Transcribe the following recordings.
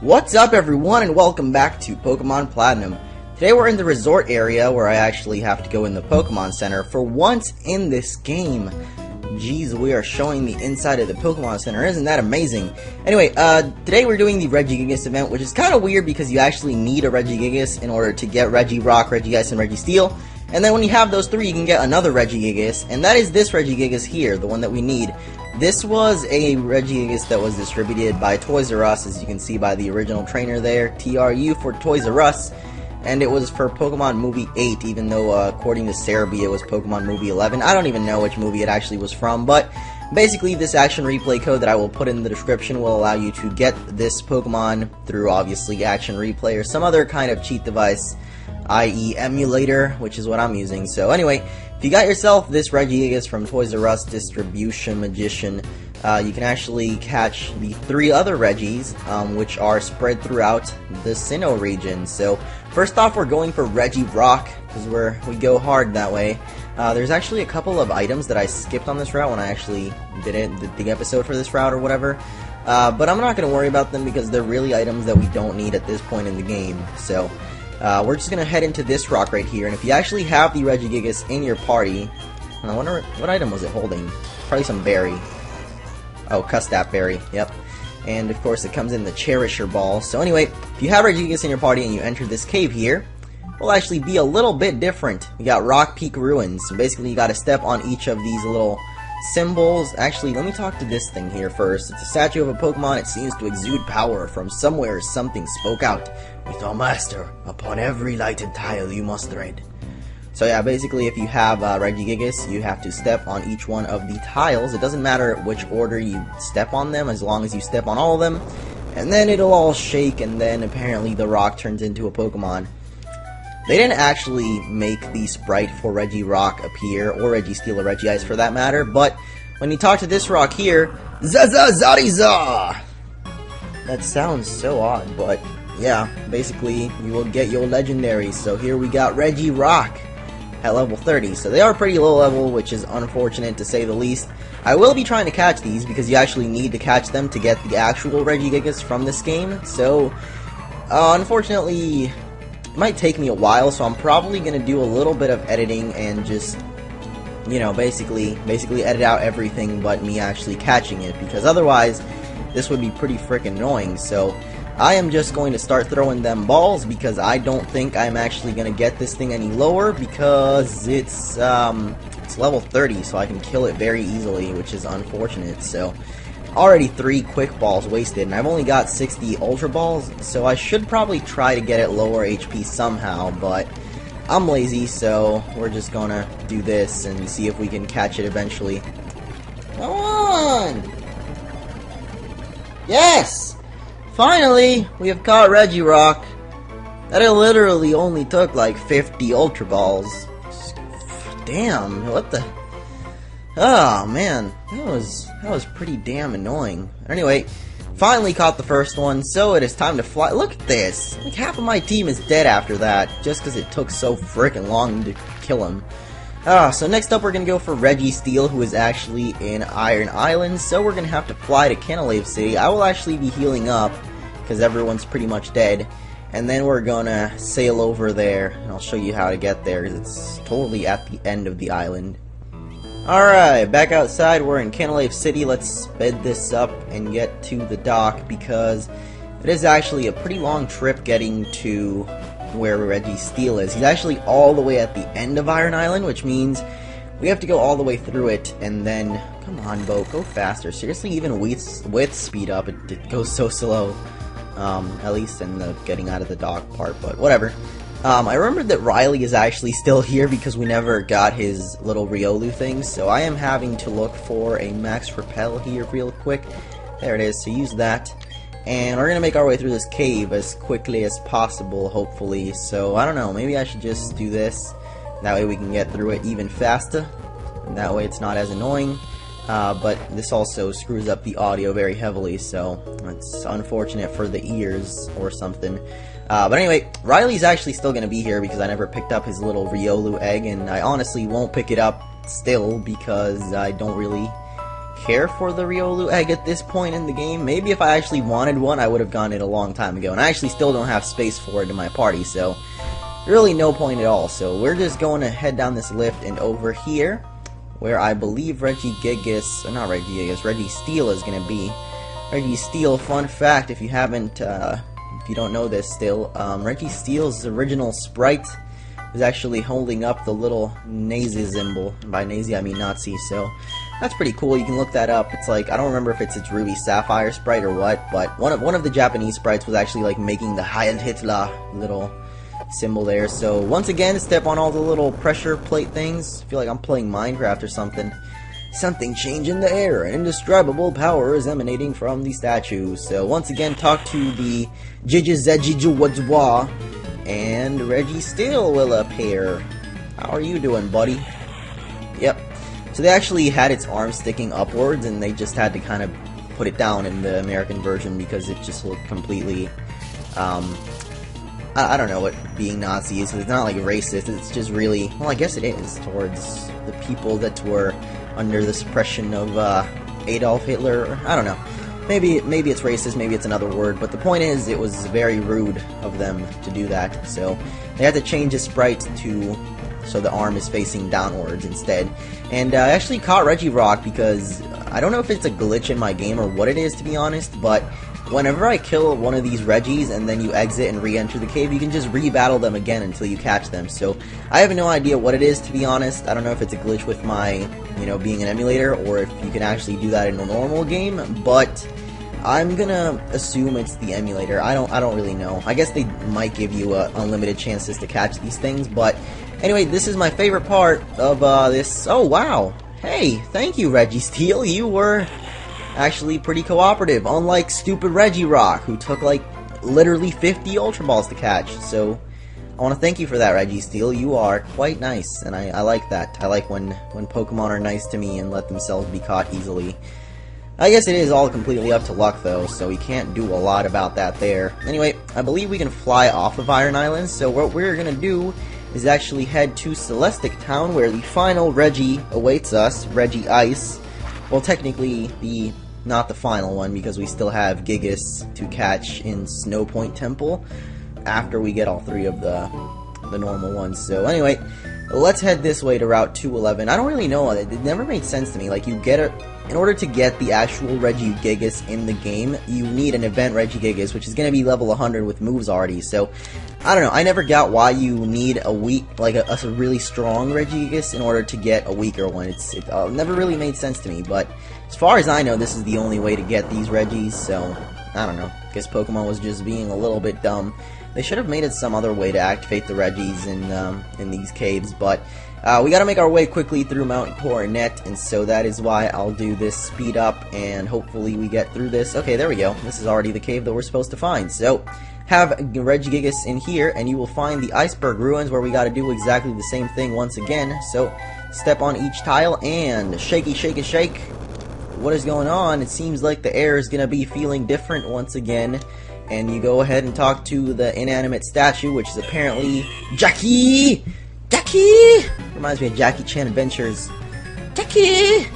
What's up everyone and welcome back to Pokémon Platinum. Today we're in the resort area where I actually have to go in the Pokémon Center for once in this game. Jeez, we are showing the inside of the Pokémon Center, isn't that amazing? Anyway, today we're doing the Regigigas event, which is kind of weird because you actually need a Regigigas in order to get Regirock, Regice, and Registeel. And then when you have those three, you can get another Regigigas, and that is this Regigigas here, the one that we need. This was a Regigigas that was distributed by Toys R Us, as you can see by the original trainer there, TRU for Toys R Us, and it was for Pokemon Movie 8, even though according to Cerebi it was Pokemon Movie 11. I don't even know which movie it actually was from, but basically this action replay code that I will put in the description will allow you to get this Pokemon through obviously action replay or some other kind of cheat device, i.e. emulator, which is what I'm using. So anyway, if you got yourself this Regigigas from Toys R Us Distribution Magician, you can actually catch the three other Regis, which are spread throughout the Sinnoh region. So first off, we're going for Regirock, because we go hard that way. There's actually a couple of items that I skipped on this route when I actually did the episode for this route or whatever. But I'm not going to worry about them because they're really items that we don't need at this point in the game. So we're just going to head into this rock right here, and if you actually have the Regigigas in your party, I wonder what item was it holding? Probably some berry. Oh, Custap berry, yep. And of course it comes in the Cherisher ball. So anyway, if you have Regigigas in your party and you enter this cave here, it will actually be a little bit different. You got Rock Peak Ruins, so basically you got to step on each of these little symbols. Actually, let me talk to this thing here first. It's a statue of a Pokemon. It seems to exude power. From somewhere something spoke out. With our master, upon every lighted tile you must tread. So yeah, basically if you have Regigigas, you have to step on each one of the tiles. It doesn't matter which order you step on them, as long as you step on all of them. And then it'll all shake, and then apparently the rock turns into a Pokemon. They didn't actually make the sprite for Regirock appear, or Registeel or Regice for that matter, but when you talk to this rock here, Zazazariza! That sounds so odd, but yeah, basically you will get your legendaries. So here we got Regirock at level 30, so they are pretty low level, which is unfortunate to say the least. I will be trying to catch these because you actually need to catch them to get the actual Regigigas from this game, so unfortunately it might take me a while, so I'm probably going to do a little bit of editing and just, you know, basically edit out everything but me actually catching it, because otherwise this would be pretty freaking annoying. So I am just going to start throwing them balls because I don't think I'm actually going to get this thing any lower, because it's level 30, so I can kill it very easily, which is unfortunate. So already 3 quick balls wasted, and I've only got 60 ultra balls, so I should probably try to get it lower HP somehow, but I'm lazy, so we're just gonna do this and see if we can catch it eventually. Come on! Yes! Finally, we have caught Regirock. That it literally only took like 50 Ultra Balls. Damn, what the... Oh man, that was pretty damn annoying. Anyway, finally caught the first one, so it is time to fly. Look at this! Like half of my team is dead after that, just because it took so frickin' long to kill him. So next up we're going to go for Registeel, who is actually in Iron Island, so we're going to have to fly to Canalave City. I will actually be healing up, because everyone's pretty much dead, and then we're going to sail over there, and I'll show you how to get there, because it's totally at the end of the island. Alright, back outside, we're in Canalave City. Let's sped this up and get to the dock, because it is actually a pretty long trip getting to where Registeel is. He's actually all the way at the end of Iron Island, which means we have to go all the way through it, and then, come on boat, go faster. Seriously, even with speed up, it goes so slow, at least in the getting out of the dock part, but whatever. I remembered that Riley is actually still here because we never got his little Riolu thing, so I am having to look for a Max Repel here real quick. There it is, so use that. And we're going to make our way through this cave as quickly as possible, hopefully. So, I don't know, maybe I should just do this. That way we can get through it even faster. And that way it's not as annoying. But this also screws up the audio very heavily, so it's unfortunate for the ears or something. But anyway, Riley's actually still going to be here because I never picked up his little Riolu egg, and I honestly won't pick it up still because I don't really care for the Riolu egg at this point in the game. Maybe if I actually wanted one, I would have gotten it a long time ago. And I actually still don't have space for it in my party, so really no point at all. So we're just going to head down this lift and over here, where I believe Regigigas, or not Regigigas, Registeel is going to be. Registeel, fun fact, if you haven't, if you don't know this still, Registeel's original sprite is actually holding up the little Nazi symbol. And by Nazi, I mean Nazi, so that's pretty cool. You can look that up. It's like, I don't remember if it's its Ruby Sapphire sprite or what, but one of the Japanese sprites was actually like making the Heil Hitler little symbol there. So once again, step on all the little pressure plate things. I feel like I'm playing Minecraft or something. Something changed in the air. An indescribable power is emanating from the statue. So once again, talk to the Regigigigigigas, and Registeel will appear. How are you doing, buddy? Yep. So they actually had its arm sticking upwards, and they just had to kind of put it down in the American version because it just looked completely, I don't know what being Nazi is. It's not like racist. It's just really, well, I guess it is, towards the people that were under the suppression of Adolf Hitler. I don't know. Maybe it's racist, maybe it's another word, but the point is, it was very rude of them to do that. So they had to change the sprite to so the arm is facing downwards instead. And I actually caught Regirock because I don't know if it's a glitch in my game or what it is, to be honest, but whenever I kill one of these Regis and then you exit and re-enter the cave, you can just re-battle them again until you catch them. So I have no idea what it is, to be honest. I don't know if it's a glitch with my, being an emulator, or if you can actually do that in a normal game, but I'm gonna assume it's the emulator. I don't really know. I guess they might give you unlimited chances to catch these things, but anyway, this is my favorite part of this. Oh wow! Hey, thank you, Registeel. You were actually pretty cooperative, unlike stupid Regirock, who took like literally 50 Ultra Balls to catch. So I want to thank you for that, Registeel. You are quite nice, and I like that. I like when Pokemon are nice to me and let themselves be caught easily. I guess it is all completely up to luck, though, so we can't do a lot about that there. Anyway, I believe we can fly off of Iron Island, so what we're gonna do is actually head to Celestic Town, where the final Regi awaits us, Regice. Well, technically, not the final one, because we still have Gigas to catch in Snowpoint Temple after we get all three of the normal ones. So anyway, let's head this way to Route 211. I don't really know, it never made sense to me. Like, you get it. In order to get the actual Regigigas in the game, you need an event Regigigas, which is going to be level 100 with moves already. So, I don't know. I never got why you need a weak, like a really strong Regigigas in order to get a weaker one. It never really made sense to me. But as far as I know, this is the only way to get these Regis. So, I don't know. I guess Pokemon was just being a little bit dumb. They should have made it some other way to activate the Regis in these caves, but we gotta make our way quickly through Mount Coronet, and so that is why I'll do this speed up, and hopefully we get through this. Okay, there we go. This is already the cave that we're supposed to find. So, have Regigigas in here, and you will find the Iceberg Ruins, where we gotta do exactly the same thing once again. So, step on each tile, and shake it, shake. What is going on? It seems like the air is gonna be feeling different once again. And you go ahead and talk to the inanimate statue, which is apparently Jackie! Jackie! Reminds me of Jackie Chan Adventures. Jackie!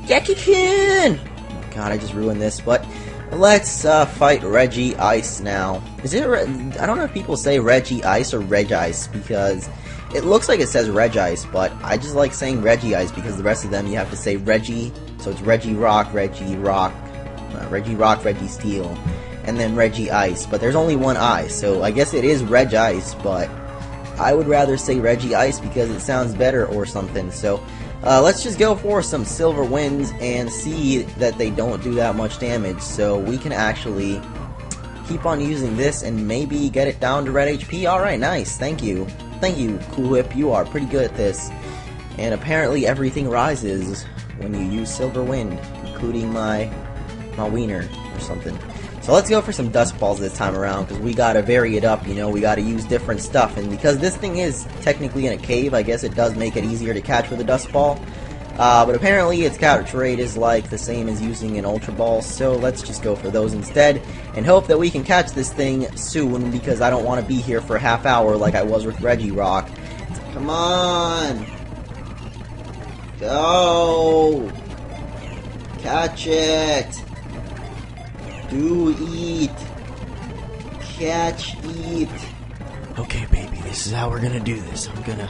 Jackie Chan! Oh god, I just ruined this, but let's fight Regice now. Is it I don't know if people say Regice or Regice, because it looks like it says Regice, but I just like saying Regice because the rest of them you have to say Regi, so it's Regirock, Registeel, and then Regice, but there's only one I, so I guess it is Regice, but I would rather say Regice because it sounds better or something. So let's just go for some Silver Winds and see that they don't do that much damage, so we can actually keep on using this and maybe get it down to red HP. Alright, nice, thank you, Cool Whip, you are pretty good at this. And apparently everything rises when you use Silver Wind, including my wiener or something. So let's go for some Dust Balls this time around, because we gotta vary it up, we gotta use different stuff. And because this thing is technically in a cave, I guess it does make it easier to catch with a Dust Ball. But apparently its capture rate is like the same as using an Ultra Ball, so let's just go for those instead, and hope that we can catch this thing soon, because I don't want to be here for a half hour like I was with Regirock. Come on! Go! Catch it! Do eat! Catch, eat! Okay, baby, this is how we're gonna do this. I'm gonna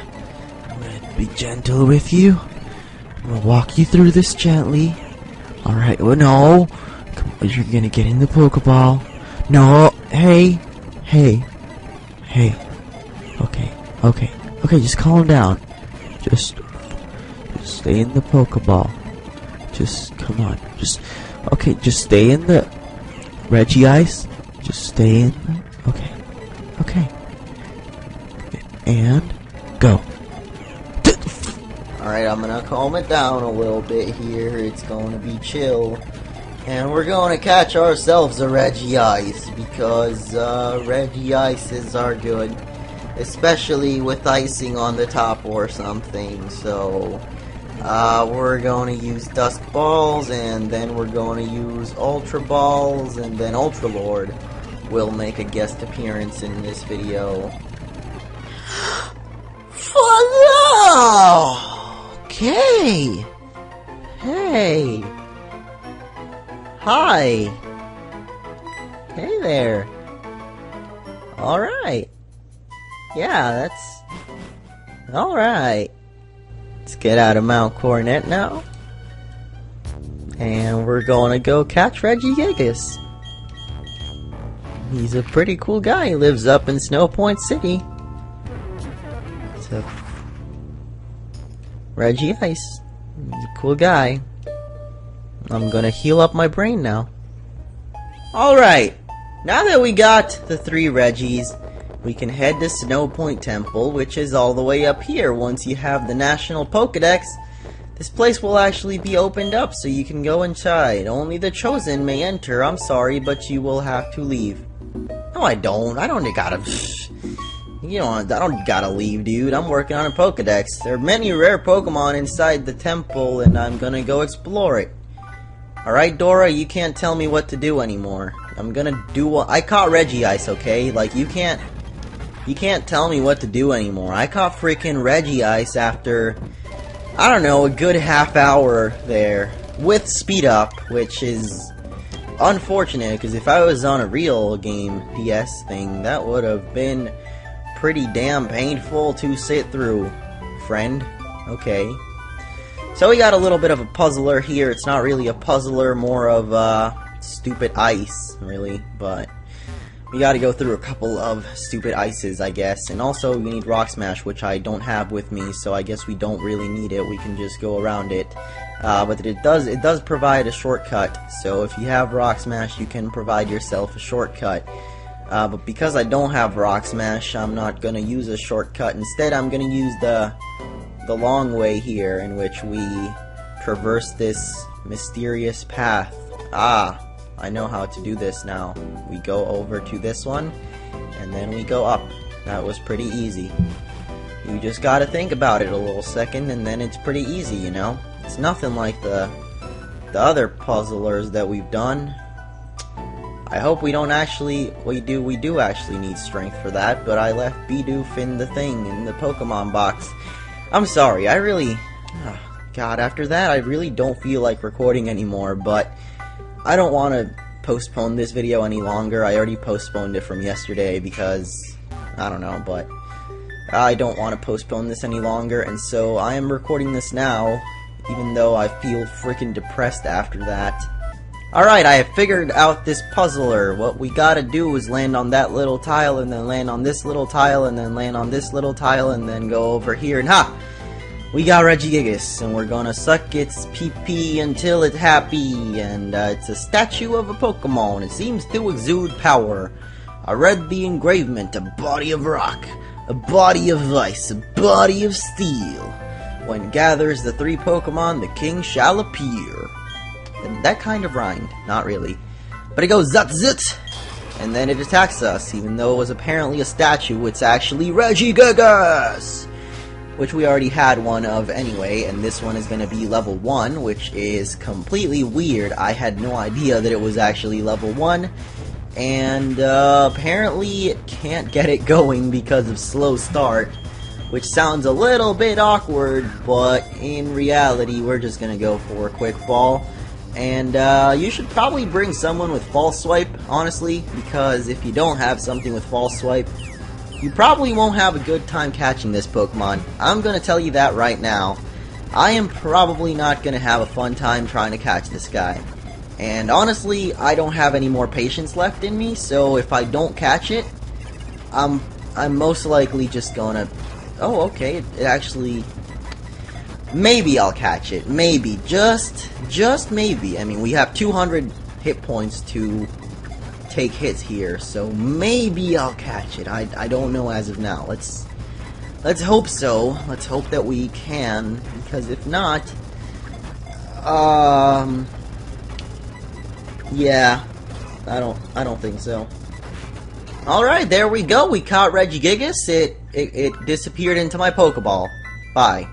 be gentle with you. I'm gonna walk you through this gently. Alright, well, no. Come on, you're gonna get in the Pokeball. No, hey. Okay, just calm down. Just stay in the Pokeball. Just, come on. Just stay in the Regice. Just stay in the, okay. And, go. Alright, I'm gonna calm it down a little bit here. It's gonna be chill. And we're gonna catch ourselves a Regice, because Regices are good. Especially with icing on the top or something. So, we're gonna use Dusk Balls, and then we're gonna use Ultra Balls, and then Ultra Lord will make a guest appearance in this video. Okay. Hey! Hi! Hey there! Alright. Yeah, that's... Alright. Let's get out of Mount Coronet now. And we're gonna go catch Regigigas. He's a pretty cool guy. He lives up in Snowpoint City. So, Regice. He's a cool guy. I'm gonna heal up my brain now. Alright. Now that we got the 3 Regis, we can head to Snowpoint Temple, which is all the way up here. Once you have the National Pokédex, this place will actually be opened up so you can go inside. Only the chosen may enter. I'm sorry, but you will have to leave. No, I don't. I don't gotta... You know, I don't gotta leave, dude. I'm working on a Pokédex. There are many rare Pokemon inside the temple, and I'm gonna go explore it. Alright, Dora, you can't tell me what to do anymore. I'm gonna do what... I caught Regice, okay? Like, you can't tell me what to do anymore. I caught freaking Regice after, I don't know, a good half hour there. With speed up, which is unfortunate, because if I was on a real game DS thing, that would have been pretty damn painful to sit through, friend. Okay. So we got a little bit of a puzzler here. It's not really a puzzler, more of stupid ice, really, but we gotta go through a couple of stupid ices, I guess. And also, we need Rock Smash, which I don't have with me, so I guess we don't really need it. We can just go around it. But it does provide a shortcut, so if you have Rock Smash, you can provide yourself a shortcut. But because I don't have Rock Smash, I'm not gonna use a shortcut. Instead, I'm gonna use the long way here, in which we traverse this mysterious path. Ah, I know how to do this now. We go over to this one, and then we go up. That was pretty easy. You just gotta think about it a little second, and then it's pretty easy, you know? It's nothing like the other puzzlers that we've done. I hope we don't actually... we do actually need strength for that, but I left Bidoof in the thing, in the Pokemon box. I'm sorry, I really... God, after that, I really don't feel like recording anymore, but I don't want to postpone this video any longer. I already postponed it from yesterday because, I don't know, but I don't want to postpone this any longer, and so I am recording this now, even though I feel freaking depressed after that. Alright, I have figured out this puzzler. What we gotta do is land on that little tile, and then land on this little tile, and then land on this little tile, and then go over here, and ha! We got Regigigas, and we're gonna suck its pee-pee until it's happy, and it's a statue of a Pokemon. It seems to exude power. I read the engravement, a body of rock, a body of ice, a body of steel. When gathers the 3 Pokemon, the king shall appear. And that kind of rhymed. Not really. But it goes zut, and then it attacks us. Even though it was apparently a statue, it's actually Regigigas! Which we already had one of anyway, and this one is going to be level 1, which is completely weird. I had no idea that it was actually level 1, and apparently it can't get it going because of slow start, which sounds a little bit awkward, but in reality we're just going to go for a quick ball. And you should probably bring someone with False Swipe, honestly, because if you don't have something with False Swipe, you probably won't have a good time catching this Pokemon. I'm gonna tell you that right now. I am probably not gonna have a fun time trying to catch this guy. And honestly, I don't have any more patience left in me, so if I don't catch it, I'm most likely just gonna... Oh, okay, it actually... Maybe I'll catch it. Maybe. Just maybe. I mean, we have 200 hit points to take hits here, so maybe I'll catch it. I don't know as of now. Let's hope so. Let's hope that we can, because if not, yeah, I don't think so. Alright, there we go. We caught Regigigas. It disappeared into my Pokeball. Bye.